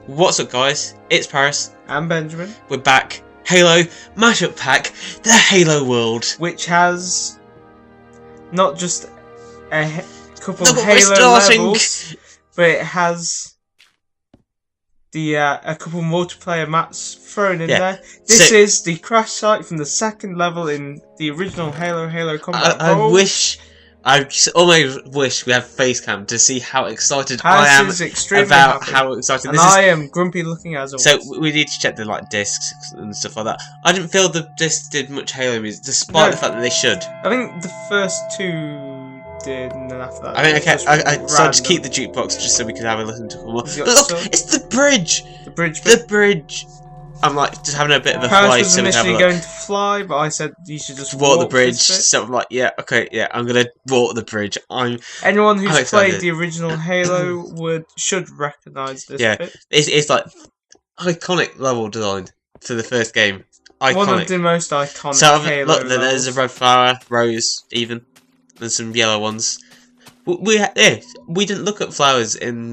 What's up, guys? It's Paris. And Benjamin. We're back. Halo Mashup Pack, the Halo world. Which has not just a couple Look of what we're Halo starting. levels, but it has the a couple multiplayer maps thrown in there. This is the crash site from the second level in the original Halo Combat Evolved. I almost wish we had face cam to see how excited I am about how exciting this is. I am grumpy looking as always. So we need to check the discs and stuff like that. I didn't feel the discs did much Halo music, despite the fact that they should. I think the first two did, and then after that. I mean, I decided to keep the jukebox just so we could have a listen to more. Look, it's the bridge. The bridge. The bridge. I'm like just having a bit of a Paris flight. was initially going to fly, but I said you should just walk the bridge. So I'm like, yeah, okay, yeah, I'm gonna walk the bridge. Anyone who's played the original Halo should recognise this. Yeah, bit. It's like iconic level design for the first game. Iconic. One of the most iconic Halo look, there's a red flower, rose, even, and some yellow ones. We didn't look at flowers in.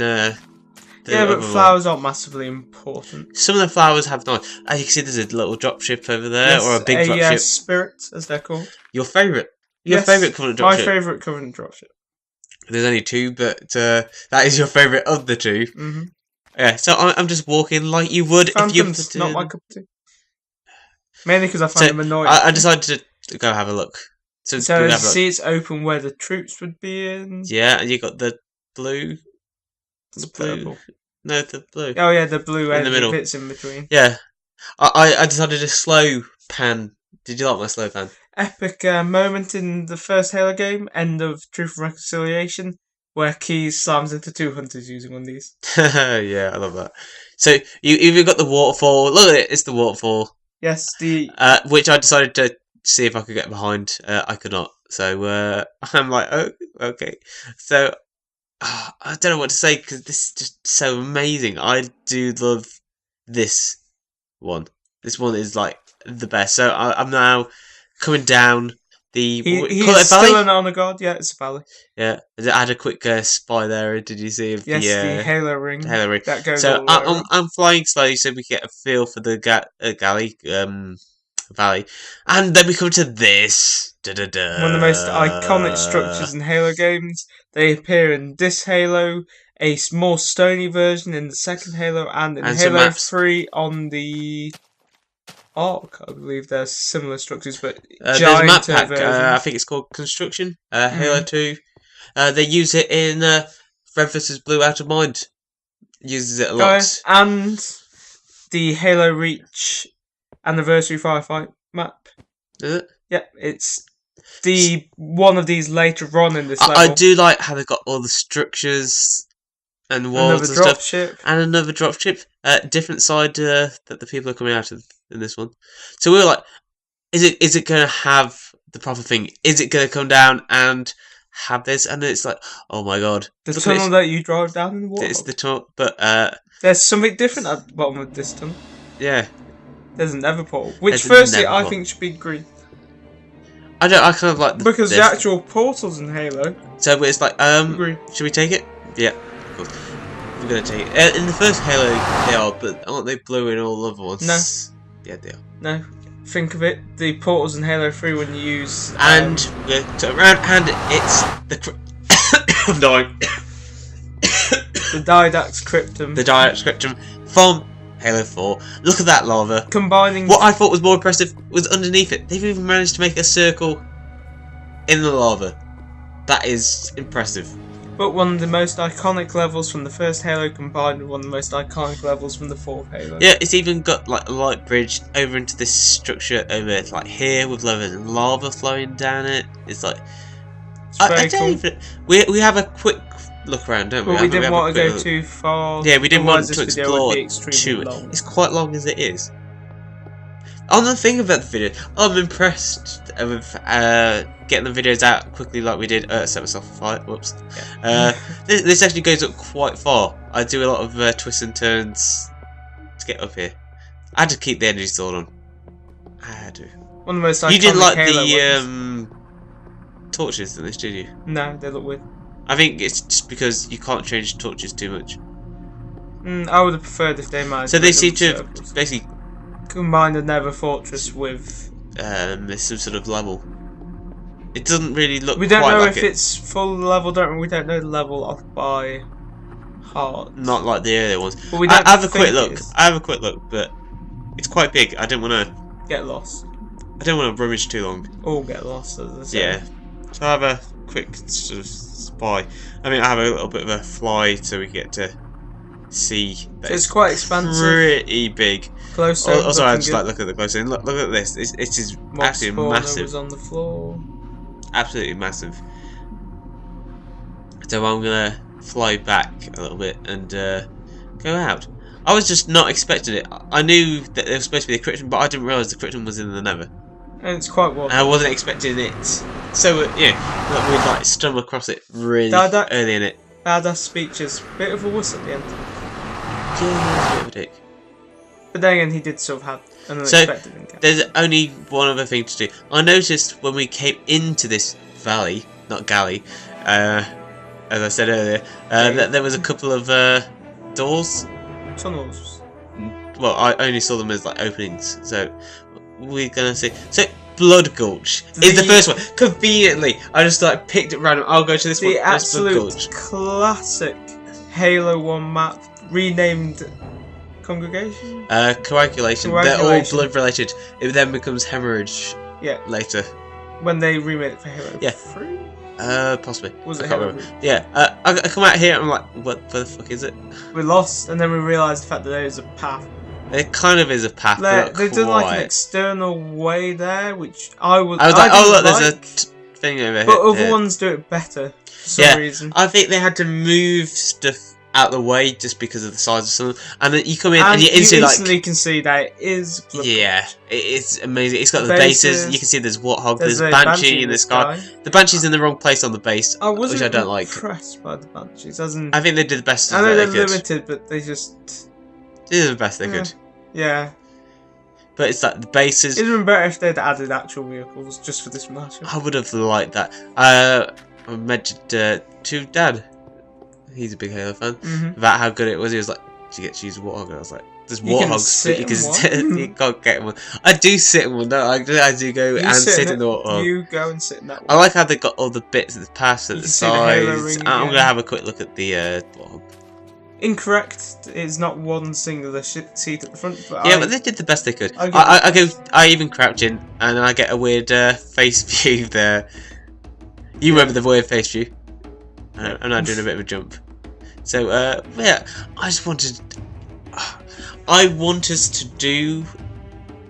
But flowers aren't massively important. Some of the flowers have nice. As you can see, there's a little dropship over there, or a big dropship. Spirit, as they're called. Your favourite? Your favourite Covenant dropship? My favourite Covenant dropship. There's only two, but that is your favourite of the two. Mm-hmm. Yeah, so I'm just walking like you would Phantom's if you... not my cup of tea. Mainly because I find them annoying. I decided to go have a look. So see, it's open where the troops would be in. Yeah, and you got the blue... The purple. No, the blue. Oh yeah, the blue in the middle. Bits in between. Yeah. I decided to slow pan. Did you like my slow pan? Epic moment in the first Halo game, end of Truth and Reconciliation, where Keys slams into two hunters using one of these. Yeah, I love that. So you even got the waterfall. Look at it, it's the waterfall. Yes, which I decided to see if I could get behind. I could not. So I'm like, oh, okay. So I don't know what to say because this is just so amazing. I do love this one. This one is like the best. So I'm now coming down the. He's still an honor guard. Yeah, it's a valley. Yeah, I had a quick spy there. Did you see? Yes, the Halo ring. The Halo ring. That goes. So I'm flying slowly so we get a feel for the valley, and then we come to this. One of the most iconic structures in Halo games. They appear in this Halo, a more stony version in the second Halo, and in Halo 3 on the Ark. I believe there's similar structures, but there's a map pack. I think it's called Construction. Halo 2. They use it in Red vs Blue Out of Mind. Uses it a lot. And the Halo Reach Anniversary Firefight map. Is it? Yeah, it's one of these later on in this level. I do like how they've got all the structures and walls and stuff. Ship. And another dropship. Different side that the people are coming out of in this one. So we were like, is it going to have the proper thing? Is it going to come down and have this? And it's like, oh my god. The tunnel that you drive down in the water? It's the tunnel, but there's something different at the bottom of this tunnel. Yeah. The's a nether portal, which firstly I think should be green. I kind of like because the actual portals in Halo. So it's like green. Should we take it? Yeah, of course. We're gonna take it. In the first Halo, they are, but aren't they blue in all the other ones? No. Yeah, they are. No. Think of it. The portals in Halo 3 when you use and we're turn around and it's the. I'm dying. The Didax Cryptum. The Didax Cryptum from Halo 4. Look at that lava. Combining. What I thought was more impressive was underneath it. They've even managed to make a circle in the lava. That is impressive. But one of the most iconic levels from the first Halo combined with one of the most iconic levels from the fourth Halo. Yeah, it's even got like a light bridge over into this structure over like here with lava flowing down it. It's like I don't even. We have a quick look around, don't we? But we didn't want to go too far. Yeah, we didn't want to explore too much. It's quite long as it is. On the thing about the video, I'm impressed with getting the videos out quickly like we did. Set myself a fire. Whoops. Yeah. This actually goes up quite far. I do a lot of twists and turns to get up here. I had to keep the energy sword on. I had to. One of the most iconic You didn't like Halo the torches in this, did you? No, they look weird. I think it's just because you can't change torches too much. I would have preferred if they managed. So they seem to have basically combine the Nether Fortress with some sort of level. It doesn't really look. We don't quite know like if it's full level. We don't know the level off by heart. Not like the earlier ones. But we don't I have a quick look. I have a quick look, but it's quite big. I don't want to get lost. I don't want to rummage too long. Or get lost, as I say. Yeah. So I have a quick sort of spy. I mean, I have a little bit of a fly so we get to see that it's quite expansive. Pretty big. Close. Also, I just like look at the close in. Look at this. It is absolutely massive. Was on the floor. Absolutely massive. So I'm gonna fly back a little bit and go out. I was just not expecting it. I knew that there was supposed to be a crypton, but I didn't realise the crypton was in the Nether. And it's quite well. And I wasn't expecting it. So yeah, we'd like stumble across it really early in it. Badass speeches. Bit of a wuss at the end. Yeah, he was a bit of a dick. But then again, he did sort of have an unexpected encounter. There's only one other thing to do. I noticed when we came into this valley, not galley, as I said earlier, that there was a couple of doors. Tunnels. Well, I only saw them as like openings, so we're gonna see. So Blood Gulch is the first one. Conveniently, I just like picked it random. I'll go to this one. The absolute classic Halo 1 map, renamed Congregation. Coagulation. They're all blood related. It then becomes hemorrhage. Yeah. Later. When they remade it for Halo 3. Possibly. Was it Halo? Yeah. I come out here and I'm like, where the fuck is it? We lost, and then we realised the fact that there is a path. It kind of is a path. They've done like an external way there, which I was like, oh look, there's a thing over here. But other ones do it better for some reason. I think they had to move stuff out the way just because of the size of some. And then you come in and you instantly can see that it is. Yeah, it's amazing. It's got the bases. You can see there's Warthog, there's Banshee in the sky. The Banshee's in the wrong place on the base, which I don't like. Impressed by the Banshees. I think they did the best. I know they're limited, but they just did the best they could. Yeah. But it's like the bases. It would have been better if they'd added actual vehicles just for this match. I would have liked that. I mentioned to Dad. He's a big Halo fan. About how good it was. He was like, "Do you get to use a Warthog?" And I was like, "There's Warthogs, you can't get one." I do sit in one. No, I do go and sit in the Warthog. You go and sit in that one. I like how they got all the bits of the pass at the sides. I'm gonna have a quick look at the Warthog. Incorrect. It's not one singular seat at the front. But yeah, but they did the best they could. I even crouch in and I get a weird face view there. You remember the weird face view? I'm not doing a bit of a jump. So yeah, I just wanted. I want us to do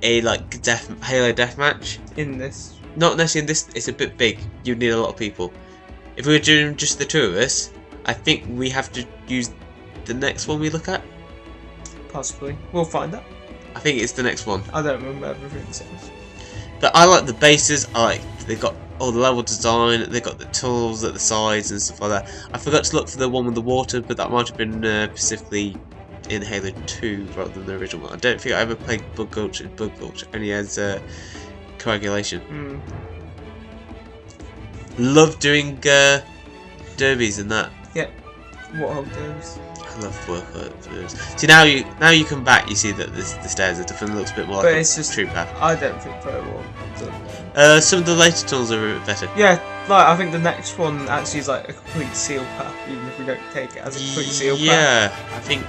a like Halo deathmatch in this. Not necessarily in this. It's a bit big. You'd need a lot of people. If we were doing just the two of us, I think we have to use the next one we look at. Possibly, we'll find out. I think it's the next one. I don't remember everything it says. But I like the bases. I like they've got all the level design. They've got the tunnels at the sides and stuff like that. I forgot to look for the one with the water, but that might have been specifically in Halo 2 rather than the original one. I don't think I ever played Blood Gulch. Blood Gulch only has coagulation. Love doing derbies and that. Yeah, Warthog derbies. I love derbies. See now you come back, you see that the stairs are different. It looks a bit more like a true path. I don't think very well. Some of the later tunnels are a bit better. Yeah, like I think the next one actually is like a complete seal path, even if we don't take it as a complete seal path. Yeah, I think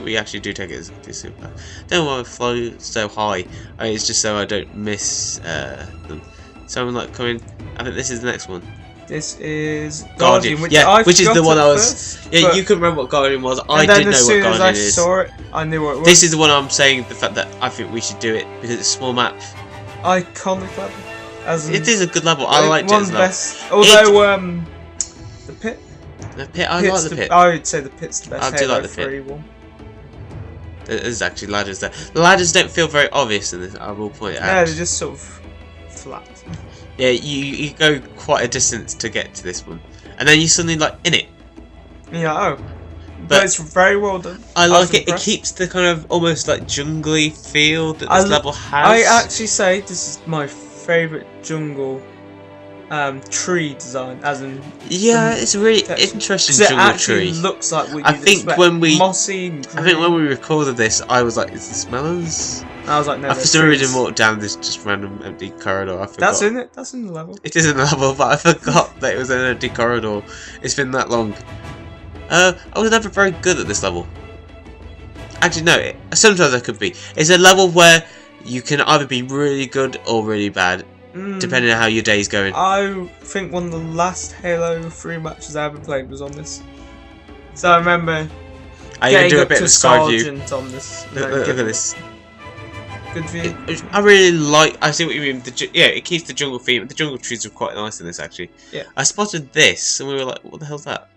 we actually do take it as a complete seal path. Don't want to flow so high. It's just so I don't miss them. So I'm like coming. I think this is the next one. This is Guardian, which is the one I was. First, you couldn't remember what Guardian was. I didn't know what Guardian is. As soon as I saw it, I knew what it was. This is the one I'm saying. The fact that I think we should do it because it's a small map. Iconic level. It is a good level. I liked it as well. Best. Although the pit. The pit. I like the pit. I would say the pit's the best. I do like the pit. There's actually ladders there. The ladders don't feel very obvious in this. I will point it out. Yeah, they're just sort of flat. Yeah, you go quite a distance to get to this one, and then you suddenly like in it. Yeah, but it's very well done. I like it. It keeps the kind of almost like jungly feel that this level has. I actually say this is my favourite jungle tree design, as in it's a really interesting jungle tree. It looks like what I think when we mossy and green. I think when we recorded this, I was like, "Is this melons?" I was like, "No." I for some reason walked down this just random empty corridor. I forgot. That's in it. That's in the level. It is in the level, but I forgot that it was an empty corridor. It's been that long. I was never very good at this level. Actually, no. Sometimes I could be. It's a level where you can either be really good or really bad. Depending on how your day's going. I think one of the last Halo 3 matches I ever played was on this. So I remember getting do a bit of a sky view. On this. Look at this. Good view. I really like. I see what you mean. It keeps the jungle theme. The jungle trees are quite nice in this, actually. Yeah. I spotted this, and we were like, "What the hell's that?"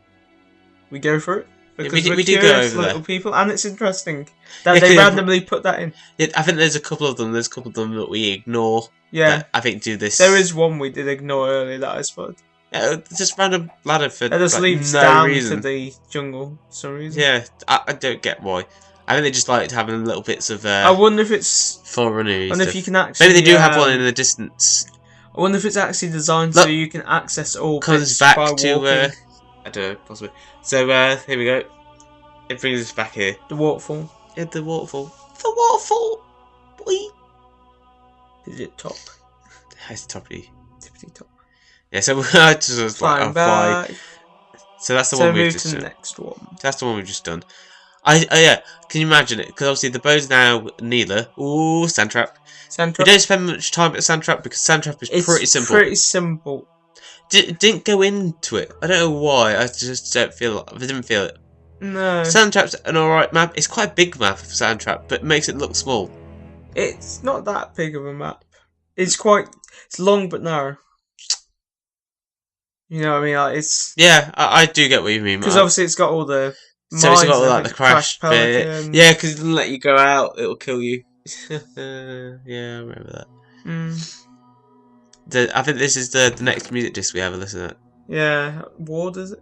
We go for it. Because we do go over little there. People, and it's interesting that they randomly put that in. Yeah, I think there's a couple of them. There's a couple of them that we ignore. Yeah, I think do this. There is one we did ignore earlier that I spotted. Yeah, just random ladder for it just leads no down reason. to the jungle for some reason. Yeah, I don't get why. I think they just like having little bits of. I wonder if it's. Forerunner. I wonder if you can actually. Maybe they do have one in the distance. I wonder if it's actually designed so you can access all bits back by to. walking. I don't know, possibly. So here we go. It brings us back here. The waterfall. Yeah, the waterfall. The waterfall. Boy. Is it top? It's toppy. Tippity top. Yeah, so I just was like, back. So that's the one we've just done. The next one. That's the one we've just done. Yeah, can you imagine it? Because obviously the bow's now Neela. Ooh, Sandtrap. Sandtrap. We don't spend much time at Sandtrap because Sandtrap is pretty simple. Pretty simple. Didn't go into it. I don't know why. I just don't feel. I didn't feel it. No. Sandtrap's an alright map. It's quite a big map for Sandtrap, but it makes it look small. It's not that big of a map. It's long but narrow. You know what I mean? Like it's. Yeah, I do get what you mean. Because obviously it's got all the. So it's got all like the crash bit. Pelican. Yeah, because it doesn't let you go out. It'll kill you. Yeah, I remember that. I think this is the next music disc we have a listen at. Yeah, Ward is it?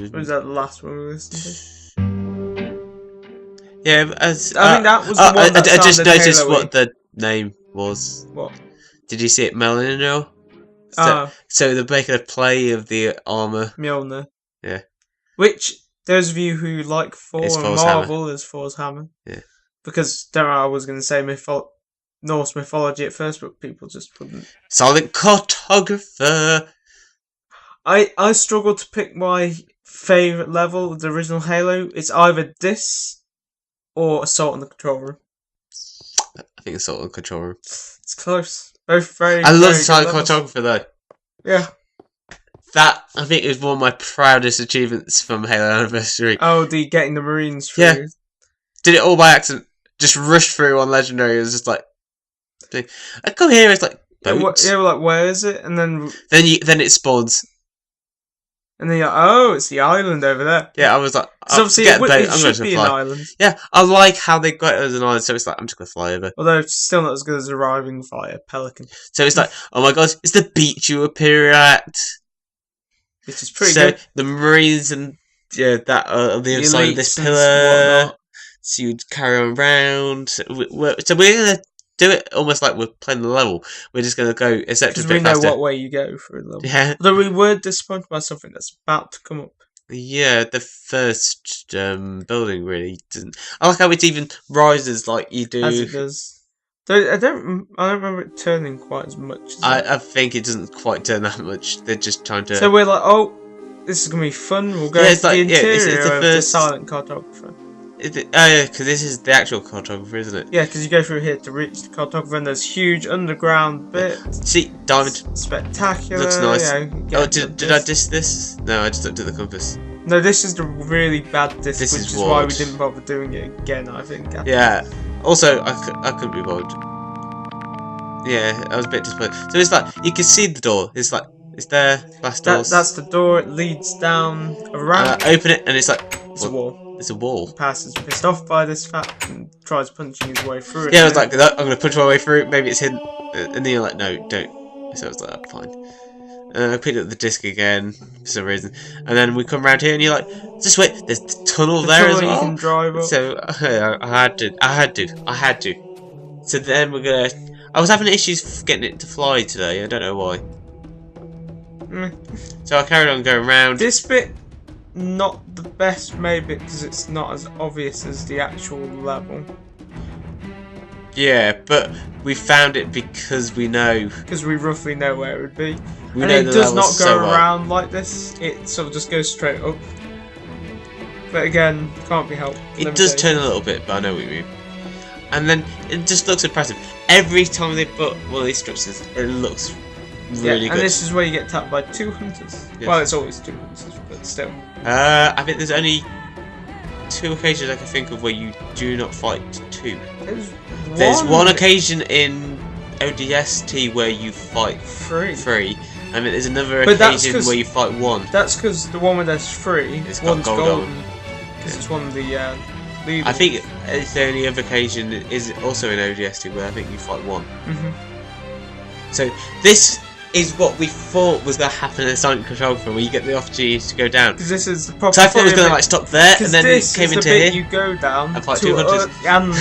Or was that the last one we listened to? Yeah, I think that was the one that I just noticed Halo-y. what the name was. What? Did you see it, Melino? So they're making a play of the armor. Mjolnir. Yeah. Which, those of you who like Thor and Marvel, is Thor's hammer. Yeah. Because, I was going to say Norse mythology at first, but people just wouldn't. Silent cartographer. I struggle to pick my favourite level of the original Halo. It's either this or Assault on the Control Room. I think Assault on the Control Room. It's close. Both very. I love Silent cartographer though. Yeah. That, I think, is one of my proudest achievements from Halo Anniversary. Oh, getting the Marines through. Yeah. Did it all by accident. Just rushed through on Legendary. It was just like... I come here, it's like... Boats. Yeah, we're like, where is it? And then... Then it spawns. And then you're like, oh, it's the island over there. Yeah, I was like... obviously it should be an island. Yeah, I like how they got it as an island, so it's like, I'm just going to fly over. Although it's still not as good as arriving via Pelican. So it's like, oh my god, it's the beach you appear at. Which is pretty good. The Marines and that on the other side of this pillar. So you'd carry on around. So we're going to do it almost like we're playing the level. We're just going to go a bit faster. Because we know what way you go for the level. Yeah. Though we were disappointed by something that's about to come up. Yeah, the first building really doesn't. I like how it even rises like you do. As it does. I don't remember it turning quite as much. I think it doesn't quite turn that much. They're just trying to. So we're like, oh, this is gonna be fun. We'll go to the interior it's the of the silent cartographer. Yeah, because this is the actual cartographer, isn't it? Yeah, because you go through here to reach the cartographer, and there's huge underground bit. See, diamond. Spectacular. Looks nice. Yeah, did I diss this? No, I just looked at the compass. No, this is the really bad disc, which is Ward. why we didn't bother doing it again, I think. Yeah. Also, I couldn't be bothered. Yeah, I was a bit disappointed. So it's like, you can see the door. It's like, it's there, glass doors. That's the door. It leads down a ramp. Open it, and it's like... It's a wall. It's a wall. Passes pissed off by this fact and tries punching his way through it. Yeah, I was like, I'm going to punch my way through. Maybe it's hidden. And then you're like, no, don't. So I was like, oh, fine. I picked up the disc again for some reason, and then we come around here, and you're like, "Just wait, there's the tunnel there as well." You can drive up. So I had to. So then we're gonna. I was having issues getting it to fly today. I don't know why. So I carried on going round. This bit, not the best maybe because it's not as obvious as the actual level. Yeah, but we found it because we know. Because we roughly know where it would be. We and know it does not go so around like this. It sort of just goes straight up. But again, can't be helped. It does turn a little bit, but I know what you mean. And then it just looks impressive. Every time they put one of these structures, it looks really good. And this is where you get tapped by 2 hunters. Yes. Well, it's always 2 hunters, but still. I think there's only 2 occasions I can think of where you do not fight 2. There's one occasion in ODST where you fight 3. I mean, there's another occasion where you fight 1. That's because the one where there's 3, one's golden. Because it's one of the leaders. I think the only other occasion is also in ODST where I think you fight 1. So this is what we thought was going to happen in the Silent Control film, where you get the opportunity to go down. Because this is the proper. So I thought it was going to like stop there, and then it came into here. You go down and fight 2 hunters, and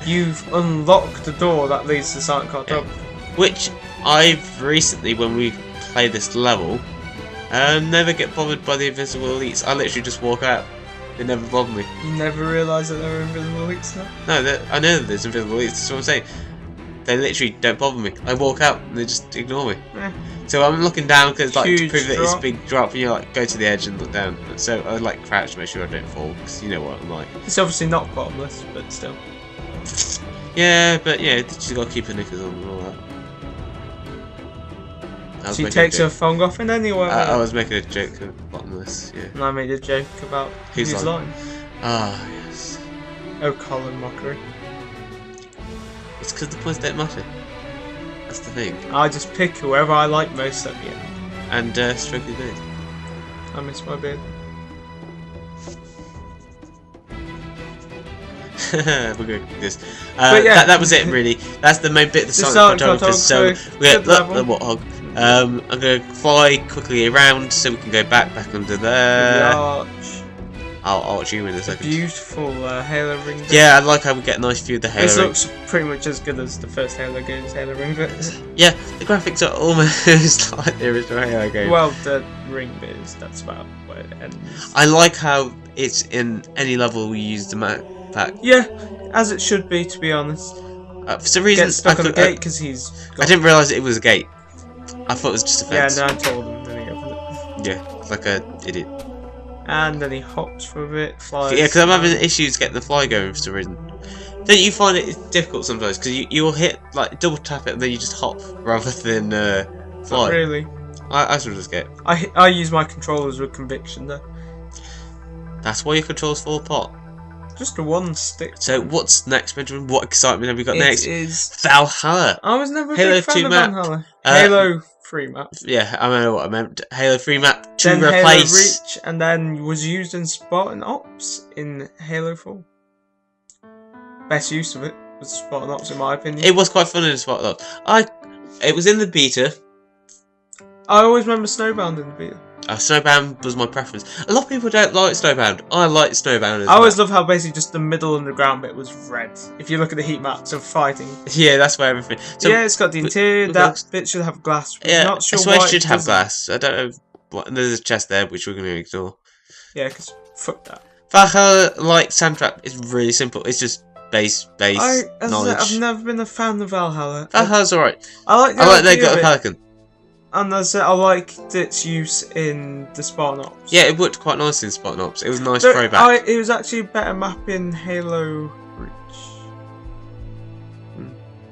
you've unlocked the door that leads to Silent Control. Which I've recently, when we play this level, never get bothered by the invisible elites. I literally just walk out. They never bother me. You never realised that there were invisible elites now? No, I know that there's invisible elites. That's what I'm saying. They literally don't bother me. I walk out and they just ignore me. So I'm looking down because like to prove that it's a big drop, and you like go to the edge and look down. So I like crouch to make sure I don't fall, because you know what I'm like. It's obviously not bottomless, but still. Yeah, but yeah, you just got to keep your knickers on and all that. She takes her thong off and anyway. I was making a joke of bottomless, yeah. And I made a joke about who's lying. Ah, yes. Oh, Colin mockery. It's because the points don't matter. That's the thing. I just pick whoever I like most at the end. And stroke his beard. I miss my beard. We're going to do this. Yeah. that was it, really. That's the main bit of the Silent Control. So we're look, what hog. I'm going to fly quickly around so we can go back under there. I'll arch you in a second. Beautiful Halo ring bit. Yeah, I like how we get a nice view of the Halo This ring. looks pretty much as good as the first Halo game's Halo ring bit. Yeah, the graphics are almost like the original Halo game. Well, the ring bit that's about where it ends. I like how it's in any level we use the map pack. Yeah, as it should be, to be honest. For some reason, Get stuck on the gate because he's. I didn't realise it was a gate. I thought it was just a fence. Yeah, no, I told him, then he opened it. Yeah, like a idiot. And then he hops for a bit, flies. Yeah, because I'm having issues getting the fly going for some reason. Don't you find it difficult sometimes? Because you'll hit, like, double tap it and then you just hop rather than fly. Not really. I sort of just get. I use my controllers with conviction though. That's why your controls fall apart. Just a one stick. So what's next, Benjamin? What excitement have we got next? It is Valhalla. I was never a Halo big fan 2 of map. Valhalla. Halo 3 map. Yeah, I know what I meant. Halo 3 map to then replace. Halo Reach, and then was used in Spartan Ops in Halo 4. Best use of it was Spartan Ops, in my opinion. It was quite fun in Spartan Ops. It was in the beta. I always remember Snowbound in the beta. Snowbound was my preference. A lot of people don't like Snowbound. I like Snowbound as I always love how basically just the middle underground bit was red. If you look at the heat maps of fighting. Yeah, that's where everything. So, yeah, it's got the interior. That bit should have glass. Yeah, not sure why it should have glass. I don't know. What, there's a chest there which we're going to ignore. Yeah, because fuck that. Valhalla, like Sandtrap, is really simple. It's just base knowledge. I've never been a fan of Valhalla. Valhalla's alright. I like they got a pelican. And I liked its use in the Spartan Ops. Yeah, it worked quite nicely in Spartan Ops. It was a nice throwback. It was actually a better map in Halo Reach.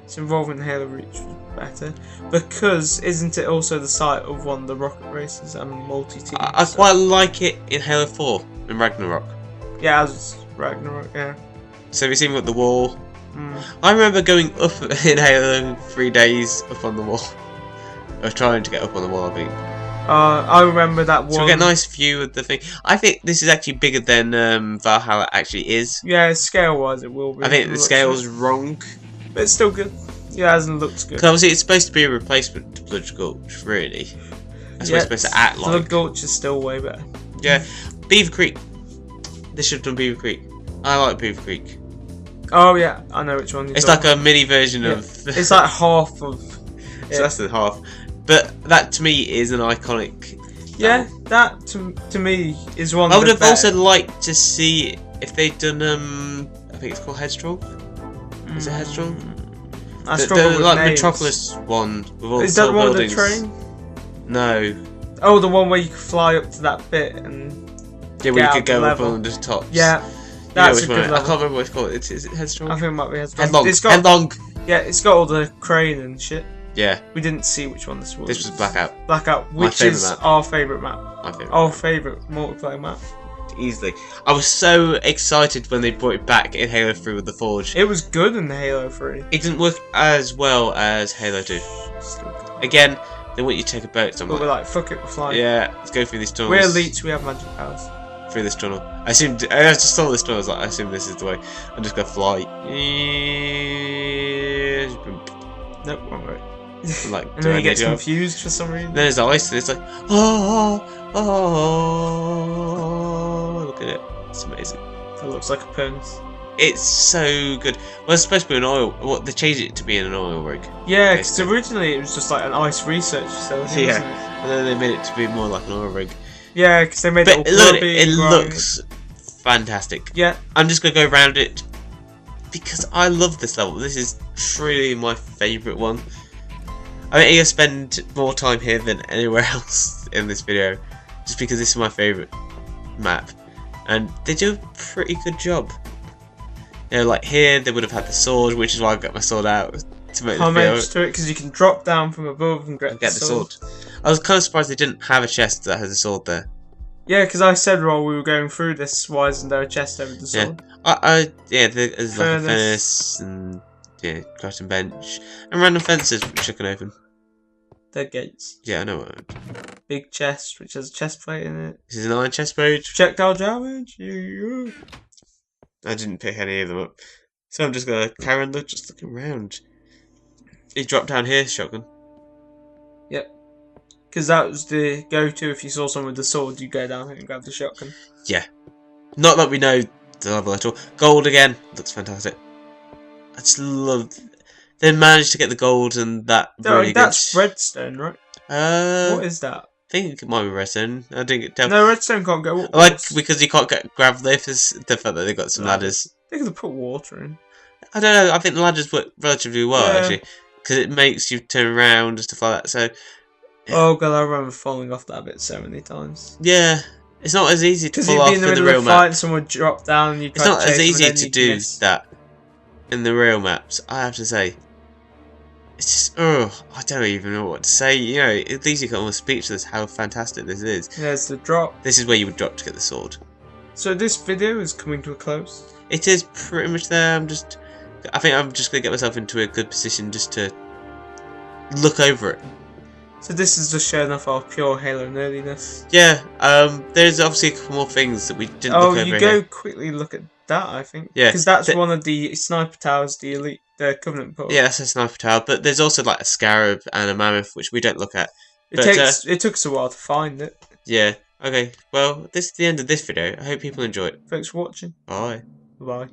Its involvement in Halo Reach was better. Because isn't it also the site of one of the rocket races and multi-team? I quite like it in Halo 4, in Ragnarok. Yeah, as Ragnarok, yeah. So have you seen what the wall? I remember going up in Halo 3 days up on the wall. I was trying to get up on the wall, I think. I remember that one. So we get a nice view of the thing. I think this is actually bigger than Valhalla actually is. Yeah, scale-wise it will be. I think the scale's wrong. But it's still good. Yeah, it hasn't looks good. Because obviously it's supposed to be a replacement to Blood Gulch, really. That's what it's supposed to act like. Blood Gulch is still way better. Yeah. Beaver Creek. They should have done Beaver Creek. I like Beaver Creek. Oh yeah, I know which one you're It's like a mini version of... It's like half of... So that's the half. But that to me is an iconic. Yeah, that to me is one. I would have also liked to see if they'd done I think it's called Headstrong. Is it Headstrong? I struggle with like names. Metropolis one with all is the that one buildings. with the train? No. Oh, the one where you could fly up to that bit and. Yeah, where you could go up on the tops. Yeah, that's a good level. I can't remember what it's called. Is it Headstrong? I think it might be Headstrong. Headlong. Yeah, it's got all the crane and shit. Yeah. We didn't see which one this was. This was Blackout. Blackout, which is our favourite map. My favourite. Our favourite multiplayer map. Easily. I was so excited when they brought it back in Halo 3 with the Forge. It was good in Halo 3. It didn't work as well as Halo 2. Again, they want you to take a boat somewhere. But we're like, fuck it, we're flying. Yeah, let's go through these tunnels. We're elites, we have magic powers. Through this tunnel. I just saw this tunnel, I was like, I assume this is the way. I'm just gonna fly. Nope, wrong way. Like, and then he gets confused for some reason. Then there's ice, and it's like, oh, look at it. It's amazing. It looks like a penis. It's so good. Well, it's supposed to be an oil. Well, they changed it to be an oil rig. Yeah, because originally it was just like an ice research facility. Yeah, and then they made it to be more like an oil rig. Yeah, because they made it all it looks fantastic. Yeah. I'm just going to go around it because I love this level. This is truly my favourite one. I think I'm going to spend more time here than anywhere else in this video just because this is my favourite map. And they do a pretty good job. You know, like here they would have had the sword, which is why I got my sword out to make the video. To it because you can drop down from above and get the sword. I was kind of surprised they didn't have a chest that has a sword there. Yeah, because I said while we were going through this, why isn't there a chest over the sword? Yeah, there's like a furnace and yeah, crafting bench and random fences which I can open. They're gates. Yeah, I know what. Big chest which has a chest plate in it. This is an iron chest plate. Projectile damage. Yeah. I didn't pick any of them up, so I'm just gonna carry on just looking around. You drop down here, shotgun. Yep. Because that was the go-to if you saw someone with the sword, you go down here and grab the shotgun. Yeah. Not that we know the level at all. Gold again. Looks fantastic. I just love... They managed to get the gold and that really that's redstone, right? What is that? I think it might be redstone. I didn't tell. No, redstone can't go up. Like, because you can't grab this, the fact that they got some ladders. They could have put water in. I don't know. I think the ladders work relatively well, actually. Because it makes you turn around and stuff like that. So... Yeah. Oh god, I remember falling off that bit so many times. Yeah, it's not as easy to fall off in the real map. Because you'd be in the middle of a fight and someone would drop down and you try to chase them. It's not as easy to do that in the real maps, I have to say. It's just, I don't even know what to say. You know, it leaves you almost speechless how fantastic this is. There's the drop. This is where you would drop to get the sword. So this video is coming to a close. It is pretty much there. I think I'm just going to get myself into a good position just to look over it. So this is just showing off our pure Halo nerdiness. Yeah, there's obviously a couple more things that we didn't look over here. Oh, you go quickly look at that, I think. Yeah. Because that's one of the sniper towers the Covenant put. Yeah, that's a sniper tower, but there's also like a scarab and a mammoth, which we don't look at. It took us a while to find it. Yeah, okay, well, this is the end of this video. I hope people enjoy it. Thanks for watching. Bye. Bye.